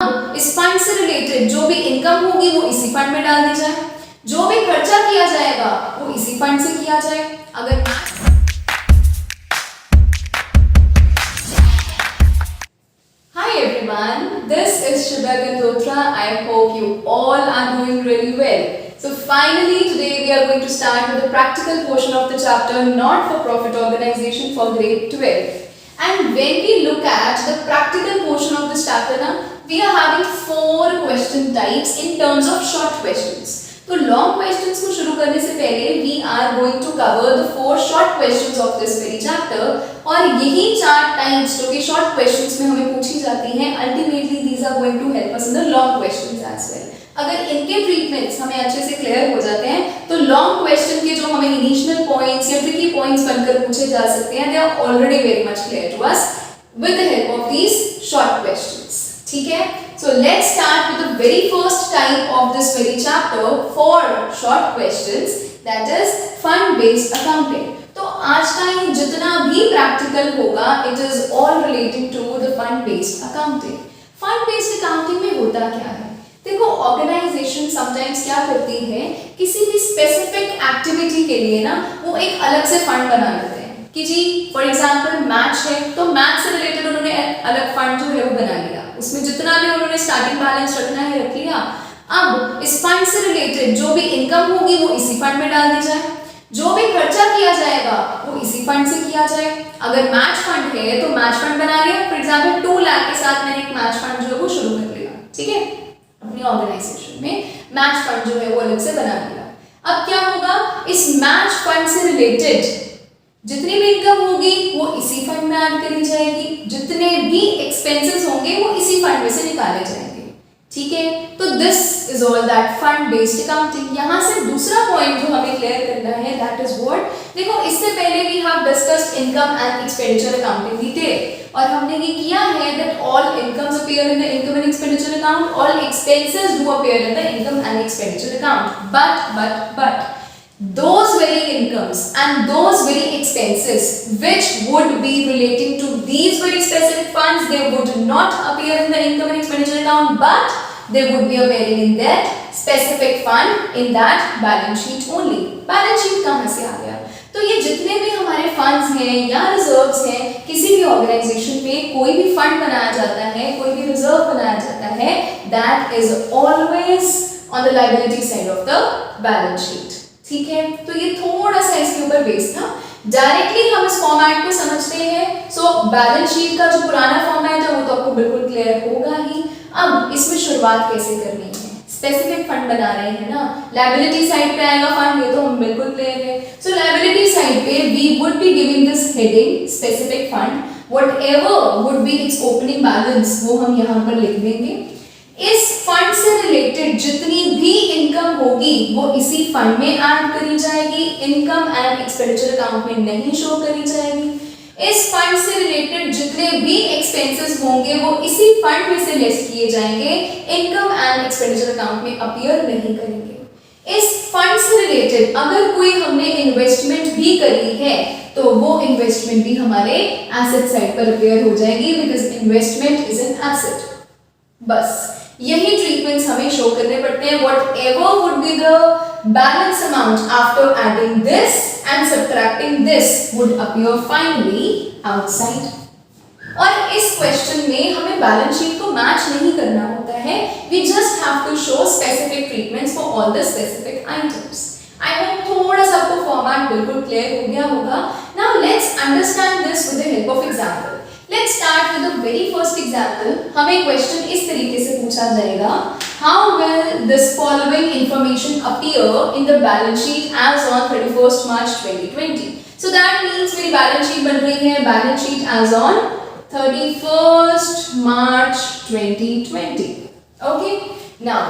इस फंड से रिलेटेड जो भी इनकम होगी वो इसी फंड में डाल दी जाए, जो भी खर्चा किया जाएगा वो इसी फंड से किया जाए। अगर Hi everyone, this is Shubha Gandotra. I hope you all are doing really well. So finally today we are going to start with the practical portion of the chapter Not for Profit Organization for grade 12. And when we look at the practical portion of this chapter, we are having 4 question types in terms of short questions. तो long questions को शुरू करने से पहले we are going to cover the 4 short questions of this very chapter, और यही 4 types जो कि शॉर्ट क्वेश्चंस में हमें पूछी जाती हैं, ultimately these are going to help us in the long questions as well. अगर इनके ट्रीटमेंट्स हमें अच्छे से क्लियर हो जाते हैं तो लॉन्ग क्वेश्चन के जो हमें इनिशियल पॉइंट्स या ट्रिकी पॉइंट्स बनकर पूछे जा सकते हैं, they are already very much clear to us with the help of these short questions. ठीक है, so let's start with the very first type of this very chapter for short questions, that is fund based accounting. तो आज का ये जितना भी practical होगा it is all relating to the fund based accounting. fund based accounting में होता क्या है? देखो, ऑर्गेनाइजेशन समटाइम्स क्या करती है, किसी भी स्पेसिफिक एक्टिविटी के लिए ना वो एक अलग से फंड बना लेते हैं कि जी फॉर एग्जांपल मैच है तो मैच से रिलेटेड उन्होंने अलग फंड जो है वो बना लिया, उसमें जितना भी उन्होंने स्टार्टिंग बैलेंस रखना है रख लिया। अब इस फंड से रिलेटेड जो भी इनकम होगी वो इसी फंड में डाल दी जाए, जो भी खर्चा किया जाएगा वो इसी फंड से किया जाए। अगर मैच फंड है तो मैच फंड बना लिया, फॉर एग्जांपल 2 लाख के साथ मैंने एक मैच फंड जो है वो शुरू कर लिया, ठीक है, अपनी ऑर्गेनाइजेशन में मैच फंड जो है वो अलग से बना लिया। अब क्या होगा, इस मैच फंड से रिलेटेड जितनी भी इनकम होगी वो इसी फंड में ऐड करी जाएगी, जितने भी एक्सपेंसेस होंगे वो इसी फंड में से निकाले जाएंगे। ठीक है, तो this is all that fund based accounting. यहाँ से दूसरा पॉइंट जो हमें क्लियर करना है, दैट इज व्हाट, देखो इससे पहले we have discussed income and expenditure accounting detail, और हमने ये किया है that all incomes appear in the income and expenditure account, all expenses do appear in the income and expenditure account, but those very incomes and those very expenses which would be relating to these very specific funds, they would not appear in the income and expenditure account, but they would be appearing in that specific fund in that balance sheet only. balance sheet कहाँ से आ गया? तो ये जितने भी हमारे funds हैं या रिजर्व्स हैं, किसी भी ऑर्गेनाइजेशन में कोई भी फंड बनाया जाता है, कोई भी रिजर्व बनाया जाता है, that is always on the liability side of the balance sheet. ठीक है, तो ये थोड़ा सा इसके ऊपर बेस था। डायरेक्टली हम इस फॉर्मेट को समझते हैं, सो बैलेंस शीट का जो पुराना फॉर्मेट है वो तो आपको बिल्कुल क्लियर होगा ही। अब इसमें शुरुआत कैसे करनी है, स्पेसिफिक फंड बना रहे हैं ना, लायबिलिटी साइड पे आएगा फंड, ये तो हम बिल्कुल क्लियर है। सो लायबिलिटी साइड पे we would be giving this heading specific fund, whatever would be its opening balance वो हम यहाँ पर लिख देंगे। इस फंड से रिलेटेड जितनी भी इनकम होगी वो इसी फंड में ऐड करी जाएगी, इनकम एंड एक्सपेंडिचर अकाउंट में नहीं शो करी जाएगी। इस फंड से रिलेटेड जितने भी एक्सपेंसेस होंगे वो इसी फंड में से लेस किए जाएंगे, इनकम एंड एक्सपेंडिचर अकाउंट में अपीयर नहीं करेंगे। इस फंड से रिलेटेड अगर कोई हमने इन्वेस्टमेंट भी करी है तो वो इन्वेस्टमेंट भी हमारे एसेट साइड पर अपीयर हो जाएगी, because investment is an asset. बस यही ट्रीटमेंट्स हमें शो करने पड़ते हैं। Whatever would be the balance amount after adding this and subtracting this would appear finally outside. और इस क्वेश्चन में हमें बैलेंस शीट को मैच नहीं करना होता है, we just have to show specific treatments for all the specific items. I hope थोड़ा सा आपको फॉर्मेट बिल्कुल क्लियर हो गया होगा। Now let's understand this with the help of example. Let's start with the very first example. हमें question इस तरीके से पूछा जाएगा, How will this following information appear in the balance sheet as on 31st March 2020? So that means मेरी balance sheet बन रही है, balance sheet as on 31st March 2020. Okay? Now,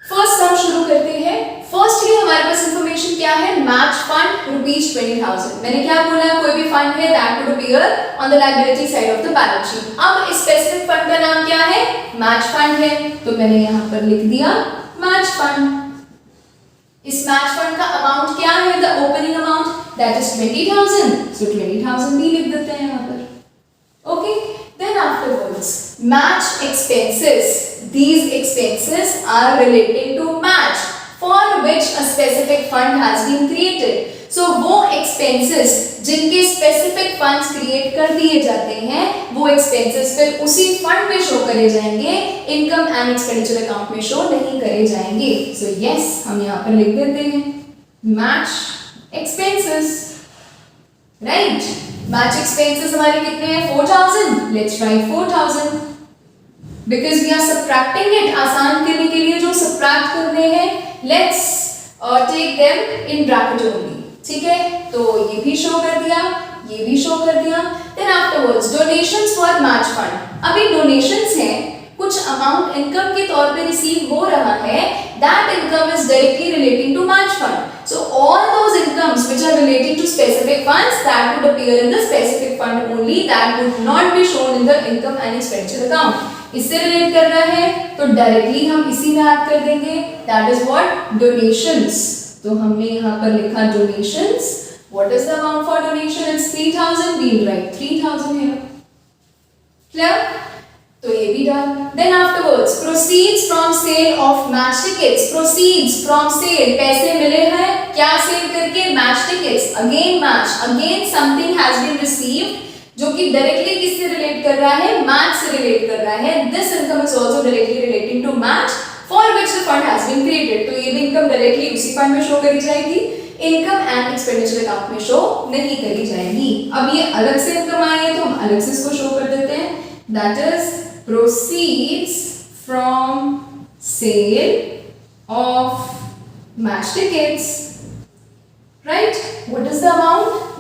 first हम शुरू करते हैं। फर्स्टली हमारे पास इंफॉर्मेशन क्या है, मैच फंड ₹20,000। मैंने क्या बोला, कोई भी फंड है that would appear on the liability side of the balance sheet. अब इस स्पेसिफिक फंड का नाम क्या है, मैच फंड है, तो मैंने यहाँ पर लिख दिया मैच फंड। इस मैच फंड का अमाउंट क्या है, the opening amount that is 20,000, सो 20,000 भी लिख देते हैं यहाँ पर। Okay, Then afterwards, match expenses. These expenses are relating to match for which a specific fund has been created. So वो expenses जिनके specific funds create कर दिए जाते हैं, वो expenses फिर उसी fund में show करे जाएंगे, income and expenditure account में show नहीं करे जाएंगे. So yes, हम यहाँ पर लिख देते हैं match expenses. Right? Match expenses हमारे कितने हैं? 4,000. Let's write 4,000. Because we are subtracting it. आसान करने के लिए जो subtract करने हैं, let's take them in bracket only. ठीक है? तो ये भी show कर दिया, ये भी show कर दिया. Then afterwards, donations for match fund. अभी donations हैं, कुछ amount income के तौर पे receive हो रहा है. That income is directly relating to match fund. So all those incomes which are relating to specific funds that would appear in the specific fund only, that would not be shown in the income and expenditure account. इससे relate कर रहा है तो directly हम इसी में add कर देंगे. That is what? Donations. तो हमने यहाँ पर लिखा donations. What is the amount for donation? It's 3,000. We'll write 3,000 here. Clear? तो ये भी डाल. Then afterwards, proceeds from sale of match tickets. Proceeds from sale. पैसे मिले हैं क्या सेल करके? Match tickets. Again match. Again something has been received जो कि डायरेक्टली किससे रिलेट कर रहा है? मैच से रिलेट कर रहा है. This income is also directly relating to match for which the fund has been created. तो ये भी इनकम डायरेक्टली उसी फंड में शो करी जाएगी. इनकम एंड एक्सपेंडिचर अकाउंट में शो नहीं करी जाएगी. अब ये अलग से इनकम आई है तो हम अलग से इसको शो कर देते हैं. That is proceeds from sale of match tickets. Right? What is the amount?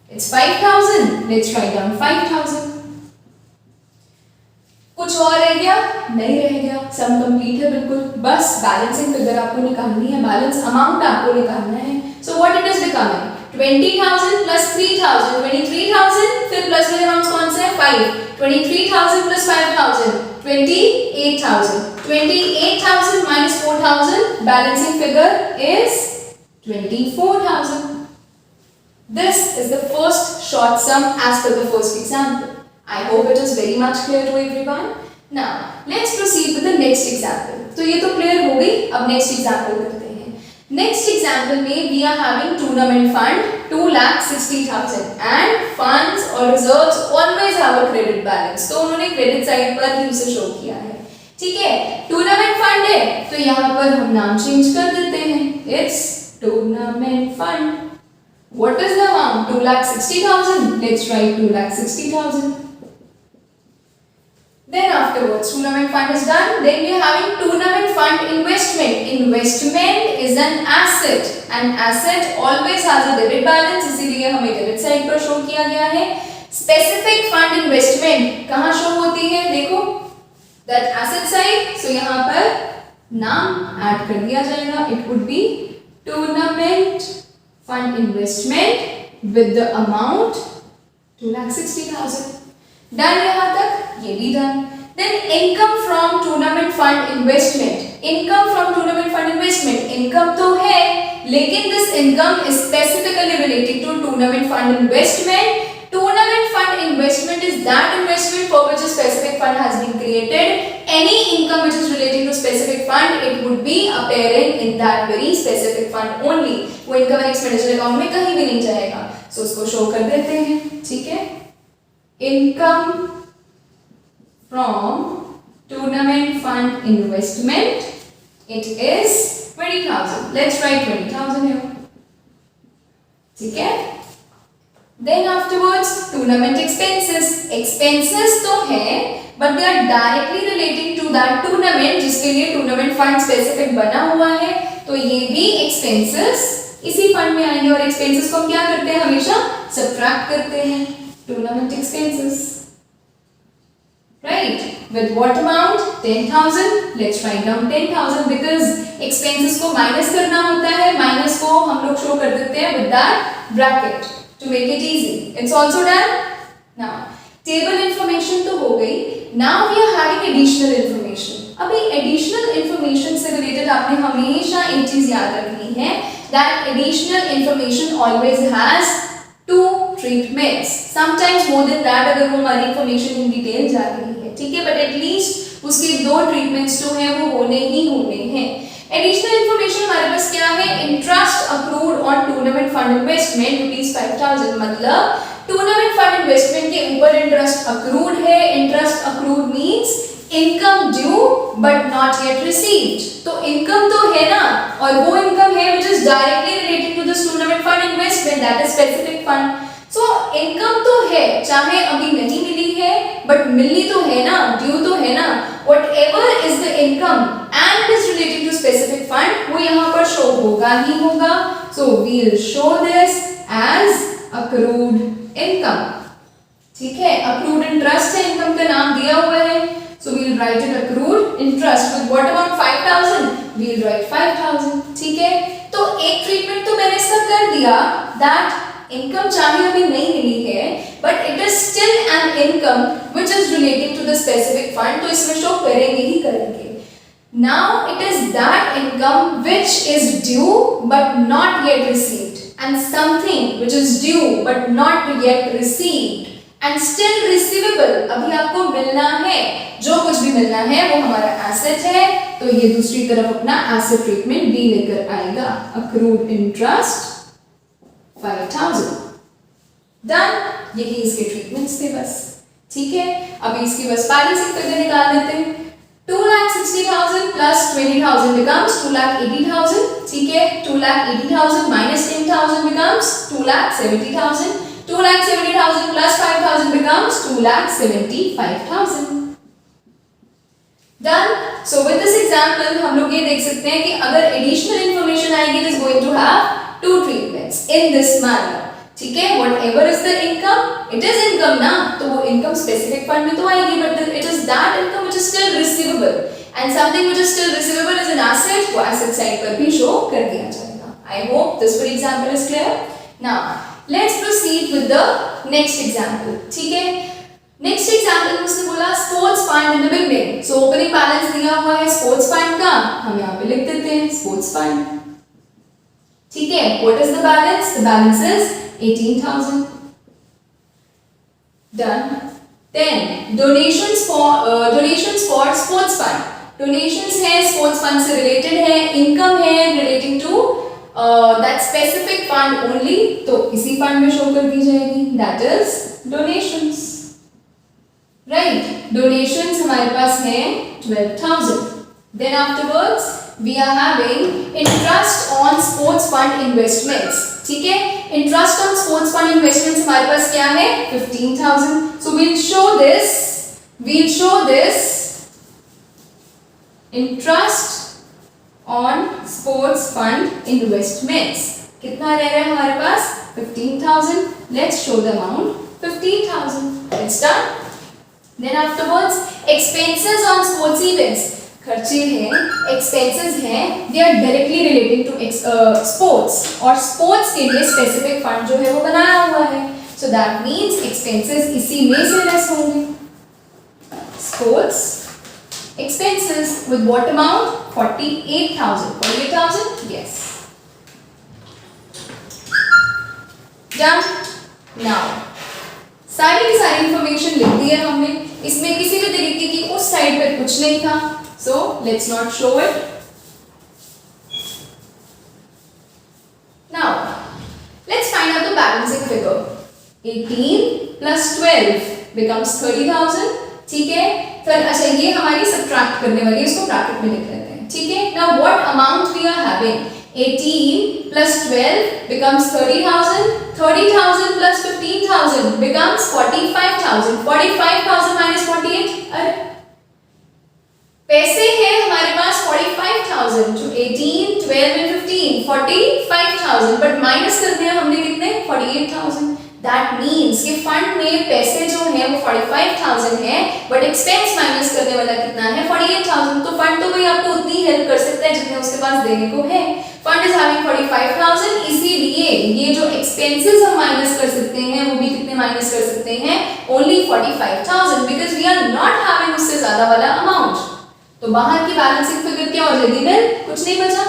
It's 5,000. Let's write down 5,000. कुछ और रह गया? नहीं रह गया. सम कंप्लीट है बिल्कुल. बस बैलेंसिंग फिगर आपको निकालनी है, बैलेंस अमाउंट आपको निकालना है. So what it is becoming? 20,000 plus 3,000, 23,000. फिर प्लस वाले अमाउंट्स कौन से हैं? 5. 23,000 plus 5,000, 28,000. 28,000 minus 4,000. Balancing figure is 24,000. This is the first short sum as per the first example. I hope it is very much clear to everyone. Now, let's proceed with the next example. तो ये तो clear हो गई. अब next example करते हैं. Next example में we are having tournament fund 2,60,000 and funds or reserves always have a credit balance. तो उन्होंने credit side पर ही उसे show किया है. ठीक है? Tournament fund है तो यहाँ पर हम नाम change कर देते हैं. It's tournament fund. What is the amount? 2,60,000. Let's write 2,60,000. Then afterwards, tournament fund is done. Then we are having tournament fund investment. Investment is an asset. An asset always has a debit balance. इसीलिए हमें debit side पर show किया गया है. Specific fund investment कहाँ show होती है? देखो, that asset side. So यहाँ पर नाम add कर दिया जाएगा. It would be tournament fund investment with the amount 2,60,000. Done यहाँ तक. ये भी done. Then income from tournament fund investment. Income from tournament fund investment. Income तो है, लेकिन this income is specifically related to tournament fund investment. Tournament fund investment is that investment for which a specific fund has been created. Any income which is relating to specific fund, it would be appearing in that very specific fund only. वो income and expenditure account में कहीं भी नहीं जाएगा. So उसको show कर देते हैं. ठीक है? Income from tournament fund investment, it is 20,000. Let's write 20,000 here. ठीक है? Then afterwards, tournament expenses. Expenses तो है, but they are directly relating to that tournament जिसके लिए tournament fund specific बना हुआ है. तो ये भी expenses इसी fund में आएंगे और expenses को हम क्या करते हैं? हमेशा subtract करते हैं. Tournament expenses. Right? With what amount? 10,000. Let's write down 10,000 because expenses को minus करना होता है. Minus को हम लोग show कर देते हैं with that bracket to make it easy. It's also done. Now, table information तो हो गई. Now we are having additional information. अभी additional information से related आपने हमेशा एक चीज याद रखनी है that additional information always has two treatments. Sometimes more than that अगर वो हमारी information in detail जा रही है, ठीक है, but at least उसके 2 treatments जो हैं वो होने ही होने हैं. Additional information हमारे पास क्या है? Interest accrued on tournament fund investment ₹5,000. मतलब tournament fund investment के ऊपर interest accrued है. Interest accrued means income due but not yet received. तो income तो है ना, और वो income है which is directly related to this tournament fund investment, that is specific fund. So income तो है, चाहे अभी नहीं मिली है but मिली तो है ना, due तो है ना. Whatever is the income and it is related to specific fund, वो यहाँ पर show होगा ही होगा. So we'll show this as accrued income. ठीक है, accrued interest है, income का नाम दिया हुआ है. So we'll write it accrued interest with what amount? 5,000. We'll write 5,000. ठीक है, तो एक treatment तो मैंने इसका कर दिया, that income चाहे अभी नहीं मिली है, but it is still an income which is related to the specific fund. तो इसमें show करेंगे ही करेंगे. Now it is that income which is due but not yet received, and something which is due but not yet received and still receivable. अभी आपको मिलना है, जो कुछ भी मिलना है वो हमारा एसेट है, तो ये दूसरी तरफ अपना एसेट ट्रीटमेंट भी लेकर आएगा. accrued interest 5,000. डन. यही इसके ट्रीटमेंट्स थे बस. ठीक है, अभी इसकी बस बैलेंसिंग फिगर निकाल लेते हैं. 2,60,000 plus 20,000 becomes 2,80,000. ठीक है, 2,80,000 minus 10,000 becomes 2,70,000. 2,70,000 plus 5,000 becomes 2,75,000. Done. So with this example हम लोग ये देख सकते हैं कि अगर additional information आएगी it is going to have 2 treatments in this manner. ठीक है, whatever is the income, it is income ना, तो वो income specific fund में तो आएगी, but it is that income which is still receivable, and something which is still receivable is an asset, वो asset side पर भी show कर दिया जाएगा. I hope this for example is clear. Now let's proceed with the next example. ठीक है, next example में उसने बोला sports fund in the beginning. So opening balance दिया हुआ है स्पोर्ट्स फंड का, हम यहाँ पे लिख देते हैं स्पोर्ट्स फंड. ठीक है, what is the balance? The balance is 18,000. Done. Then donations for sports fund. Donations है स्पोर्ट्स फंड से रिलेटेड है, इनकम है relating to that specific fund only, तो इसी फंड में शो कर दी जाएगी, that is donations. Right, donations हमारे पास है 12,000. Then afterwards we are having interest on sports fund investments. ठीक है, interest on sports fund investments हमारे पास क्या है? 15,000. सो we'll show this interest on sports fund investments. कितना रह रहा है हमारे पास? 15,000. let's show the amount 15,000. it's done. Then afterwards expenses on sports events. खर्चे हैं, expenses हैं, they are directly relating to sports, और sports के लिए specific fund जो है वो बनाया हुआ है, so that means expenses इसी में से लेस होंगे. Sports expenses with what amount? 48,000. 48,000? Yes. Done. Now सारी की सारी इंफॉर्मेशन लिख दी है हमने, इसमें किसी भी तरीके की उस साइड पर कुछ नहीं था, so let's not show it. Now let's find out the balancing figure. 18 plus 12 becomes 30,000. ठीक है, फिर अच्छा ये हमारी सब्ट्रैक्ट करने वाली है, इसको ब्रैकेट में लिख लेते हैं. ठीक है, now what amount we are having? 18 plus 12 becomes 30,000. 30,000 plus 15,000 becomes 45,000. 45,000 minus 48. अरे पैसे हैं हमारे पास 45,000. तो 18, 12 and 15, 45,000. बट माइनस कर दिया हमने कितने? 48,000. That means कि फंड में पैसे जो हैं वो 45,000 है, बट एक्सपेंस माइनस करने वाला कितना है? 48,000. तो फंड तो भाई आपको उतनी हेल्प कर सकता है जितने उसके पास देने को है. फंड इज हैविंग 45,000, इसीलिए ये जो एक्सपेंसेस हम माइनस कर सकते हैं वो भी कितने माइनस कर सकते हैं? Only 45,000, because we are not having उससे ज्यादा वाला अमाउंट. तो बाहर की बैलेंसिंग फिगर क्या हो जाएगी? कुछ नहीं बचा.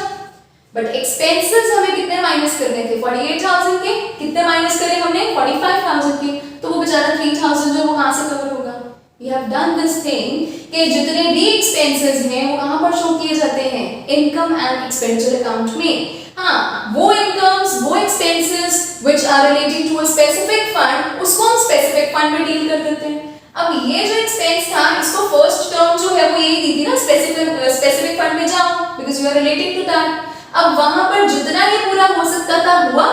बट एक्सपेंसेस हमें कितने माइनस करने थे 48,000 के, कितने माइनस करे हमने 45,000 के, तो वो बेचारा 3,000 जो वो कहां से कवर होगा? We have done this thing कि जितने भी एक्सपेंसेस हैं वो कहां पर शो किए जाते हैं? इनकम एंड एक्सपेंडिचर अकाउंट में। हाँ, वो इनकम्स, वो expenses which are relating to a specific fund, उसको हम स्पेसिफिक फंड में डील कर देते हैं। अब ये जो एक्सपेंस था, इसको फर्स्ट टर्म जो है वो यही दी थी ना, स्पेसिफिक फंड में जाओ, because you are relating to that. अब वहां पर जितना ये पूरा हो सकता था हुआ,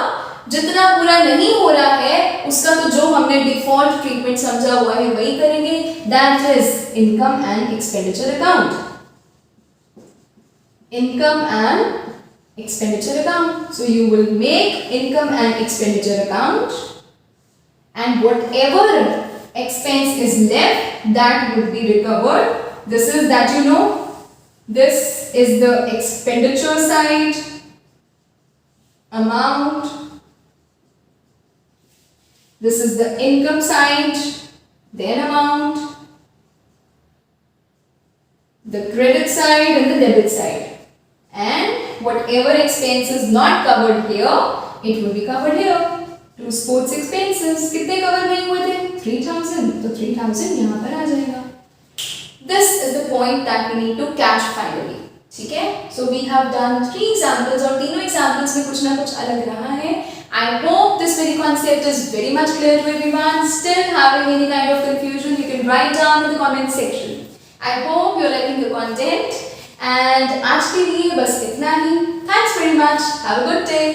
जितना पूरा नहीं हो रहा है उसका तो जो हमने डिफॉल्ट ट्रीटमेंट समझा हुआ है वही करेंगे, that is income and expenditure account. Income and expenditure account, so you will make income and expenditure account and whatever expense is left that would be recovered. This is that you know, this is the expenditure side amount, this is the income side, then amount, the credit side and the debit side, and whatever expense is not covered here, it will be covered here. To sports expenses कितने cover नहीं हुए थे 3,000, तो 3,000 यहाँ पर आ जाएगा। This is the point that we need to catch finally, ठीक है। So we have done 3 examples और तीनों एग्जांपल्स में कुछ ना कुछ अलग रहा है। I hope this very concept is very much clear to everyone. Still having any kind of confusion you can write down in the comment section. I hope you are liking the content and आज के लिए बस इतना ही। Thanks very much, have a good day.